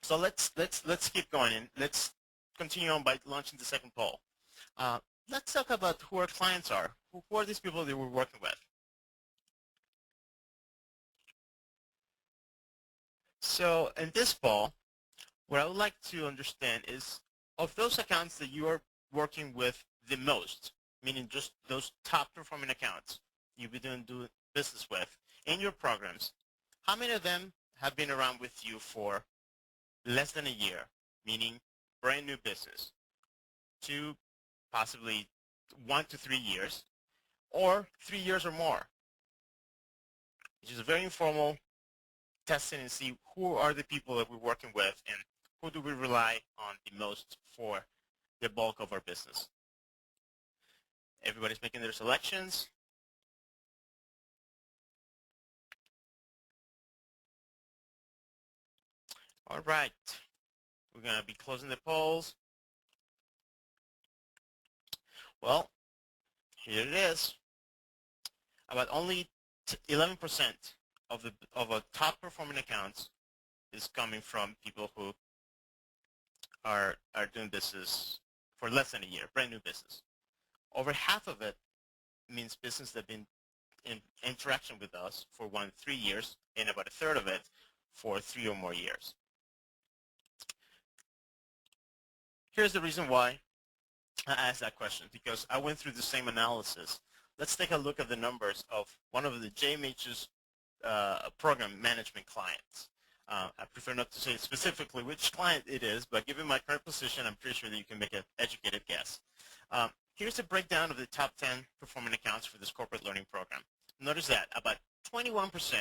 So let's keep going, and let's continue on by launching the second poll. Uh, let's talk about who our clients are. Who are these people that we're working with? So in this poll, what I would like to understand is, of those accounts that you are working with the most, meaning just those top performing accounts you've been doing business with in your programs, how many of them have been around with you for less than a year, meaning brand new business, 2, possibly 1 to 3 years, or 3 years or more, which is a very informal testing and see who are the people that we're working with and who do we rely on the most for the bulk of our business. Everybody's making their selections. All right, we're going to be closing the polls. Well, here it is. About only 11% of our top performing accounts is coming from people who are doing business for less than a year, brand new business. Over half of it means business that have been in interaction with us for 1 to 3 years, and about a third of it for 3 or more years. Here's the reason why I asked that question, because I went through the same analysis. Let's take a look at the numbers of one of the JMH's program management clients. I prefer not to say specifically which client it is, but given my current position, I'm pretty sure that you can make an educated guess. Here's a breakdown of the top 10 performing accounts for this corporate learning program. Notice that about 21%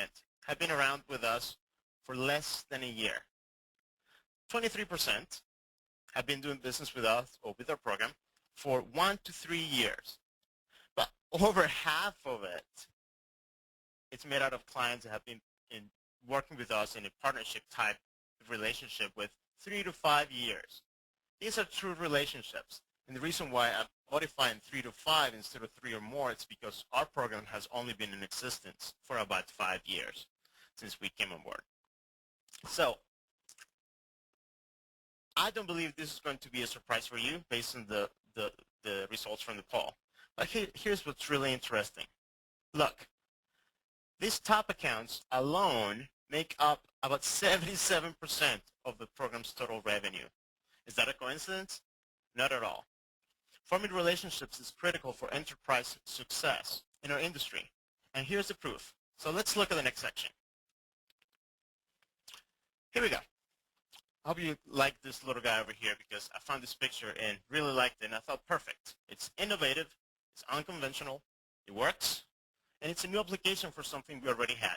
have been around with us for less than a year. 23% have been doing business with us or with our program for 1 to 3 years. But over half of it, it's made out of clients that have been working with us in a partnership type relationship with 3 to 5 years. These are true relationships. And the reason why I'm modifying 3 to 5 instead of 3 or more, it's because our program has only been in existence for about 5 years since we came on board. So I don't believe this is going to be a surprise for you based on the results from the poll. But here's what's really interesting. Look, these top accounts alone make up about 77% of the program's total revenue. Is that a coincidence? Not at all. Forming relationships is critical for enterprise success in our industry. And here's the proof. So let's look at the next section. Here we go. I hope you like this little guy over here, because I found this picture and really liked it, and I thought perfect. It's innovative, it's unconventional, it works, and it's a new application for something we already had.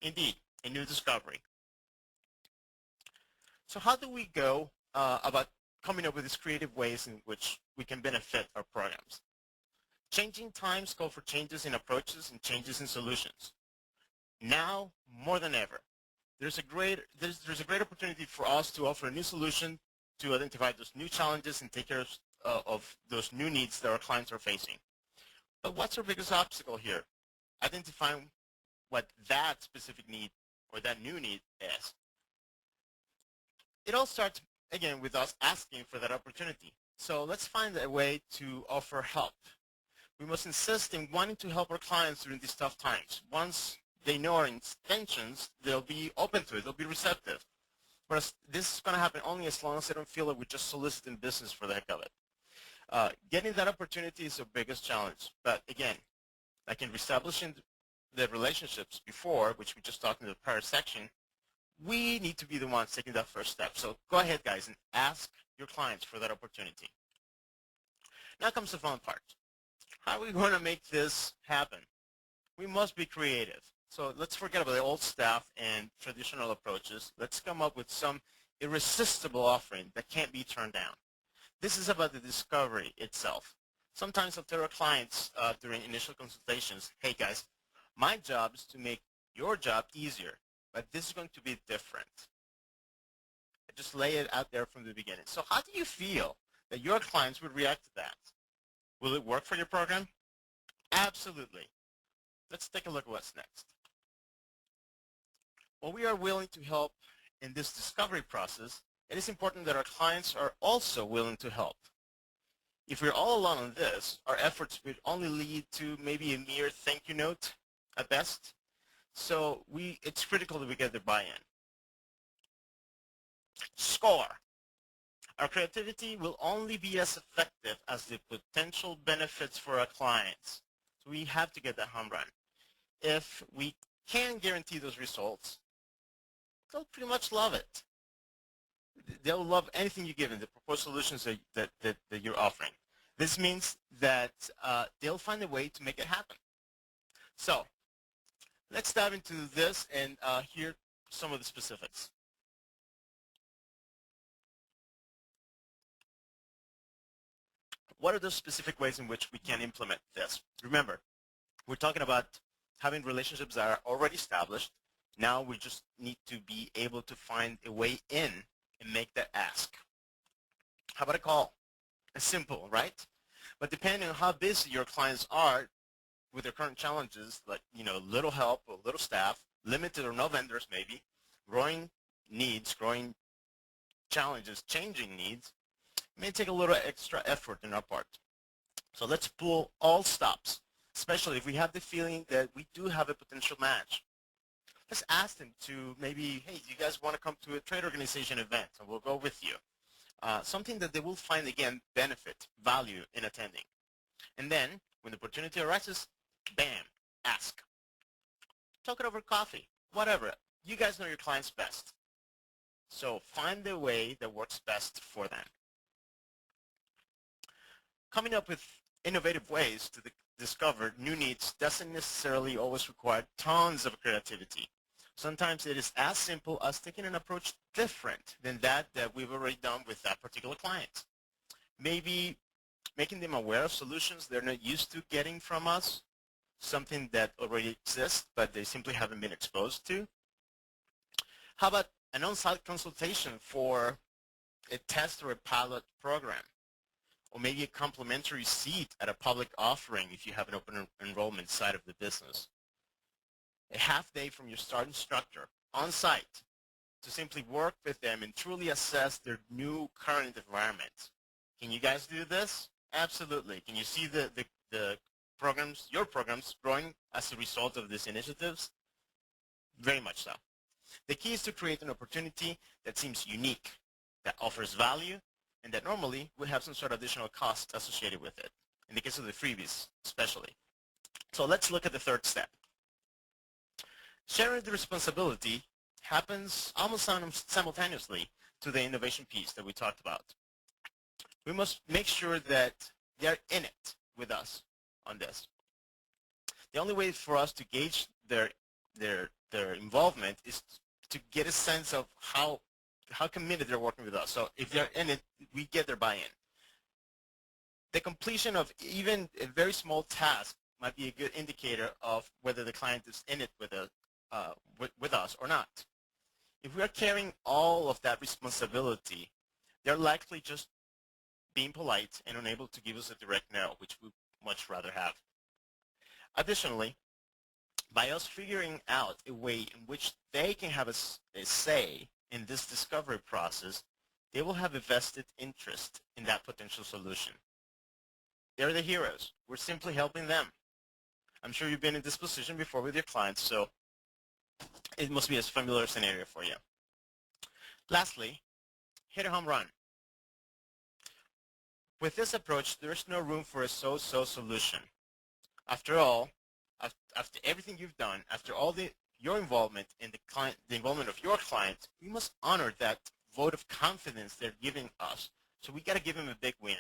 Indeed, a new discovery. So how do we go about coming up with these creative ways in which we can benefit our programs? Changing times call for changes in approaches and changes in solutions. Now, more than ever, there's a great opportunity for us to offer a new solution to identify those new challenges and take care of those new needs that our clients are facing. But what's our biggest obstacle here? Identifying what that specific need or that new need is. It all starts, again, with us asking for that opportunity. So let's find a way to offer help. We must insist in wanting to help our clients during these tough times. Once they know our intentions, they'll be open to it, they'll be receptive. But this is going to happen only as long as they don't feel that we're just soliciting business for the heck of it. Getting that opportunity is the biggest challenge. But again, like in reestablishing the relationships before, which we just talked in the prior section, we need to be the ones taking that first step. So go ahead, guys, and ask your clients for that opportunity. Now comes the fun part. How are we going to make this happen? We must be creative. So let's forget about the old stuff and traditional approaches. Let's come up with some irresistible offering that can't be turned down. This is about the discovery itself. Sometimes I'll tell our clients during initial consultations, hey guys, my job is to make your job easier, but this is going to be different. I just lay it out there from the beginning. So how do you feel that your clients would react to that? Will it work for your program? Absolutely. Let's take a look at what's next. Well, we are willing to help in this discovery process it is important that our clients are also willing to help. If we're all alone on this, our efforts would only lead to maybe a mere thank you note at best. So it's critical that we get their buy-in. Score. Our creativity will only be as effective as the potential benefits for our clients. So we have to get that home run. If we can guarantee those results, they'll pretty much love it. They'll love anything you give them, the proposed solutions that you're offering. This means that they'll find a way to make it happen. So let's dive into this and hear some of the specifics. What are those specific ways in which we can implement this? Remember, we're talking about having relationships that are already established. Now we just need to be able to find a way in and make that ask. How about a call? It's simple, right? But depending on how busy your clients are with their current challenges, like little help or little staff, limited or no vendors maybe, growing needs, growing challenges, changing needs, it may take a little extra effort on our part. So let's pull all stops, especially if we have the feeling that we do have a potential match. Let's ask them to maybe, hey, do you guys want to come to a trade organization event? And we'll go with you. Something that they will find, again, benefit, value in attending. And then, when the opportunity arises, bam, ask. Talk it over coffee, whatever. You guys know your clients best. So find the way that works best for them. Coming up with innovative ways to discover new needs doesn't necessarily always require tons of creativity. Sometimes it is as simple as taking an approach different than that we've already done with that particular client. Maybe making them aware of solutions they're not used to getting from us, something that already exists but they simply haven't been exposed to. How about an on-site consultation for a test or a pilot program? Or maybe a complimentary seat at a public offering if you have an open enrollment side of the business. A half day from your start instructor on site to simply work with them and truly assess their new current environment. Can you guys do this? Absolutely. Can you see the programs, your programs, growing as a result of these initiatives? Very much so. The key is to create an opportunity that seems unique, that offers value, and that normally would have some sort of additional cost associated with it, in the case of the freebies especially. So let's look at the third step. Sharing the responsibility happens almost simultaneously to the innovation piece that we talked about. We must make sure that they're in it with us on this. The only way for us to gauge their involvement is to get a sense of how committed they're working with us. So if they're in it, we get their buy-in. The completion of even a very small task might be a good indicator of whether the client is in it with us or not. If we are carrying all of that responsibility, they're likely just being polite and unable to give us a direct no, which we much rather have. Additionally, by us figuring out a way in which they can have a say in this discovery process, they will have a vested interest in that potential solution. They're the heroes. We're simply helping them. I'm sure you've been in this position before with your clients, so it must be a familiar scenario for you. Lastly, hit a home run. With this approach, there's no room for a so-so solution. After all, after everything you've done, after all your involvement in the involvement of your client, we must honor that vote of confidence they're giving us. So we got to give them a big win.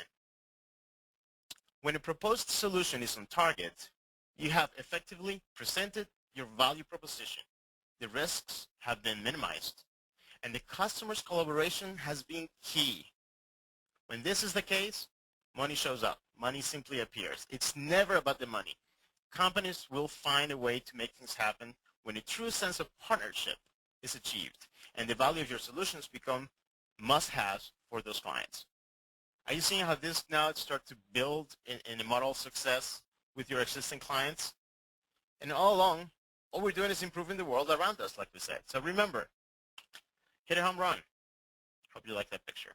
When a proposed solution is on target, you have effectively presented your value proposition. The risks have been minimized, and the customer's collaboration has been key. When this is the case, money shows up. Money simply appears. It's never about the money. Companies will find a way to make things happen when a true sense of partnership is achieved and the value of your solutions become must-haves for those clients. Are you seeing how this now starts to build in a model of success with your existing clients? And all along, all we're doing is improving the world around us, like we said. So remember, hit a home run. Hope you like that picture.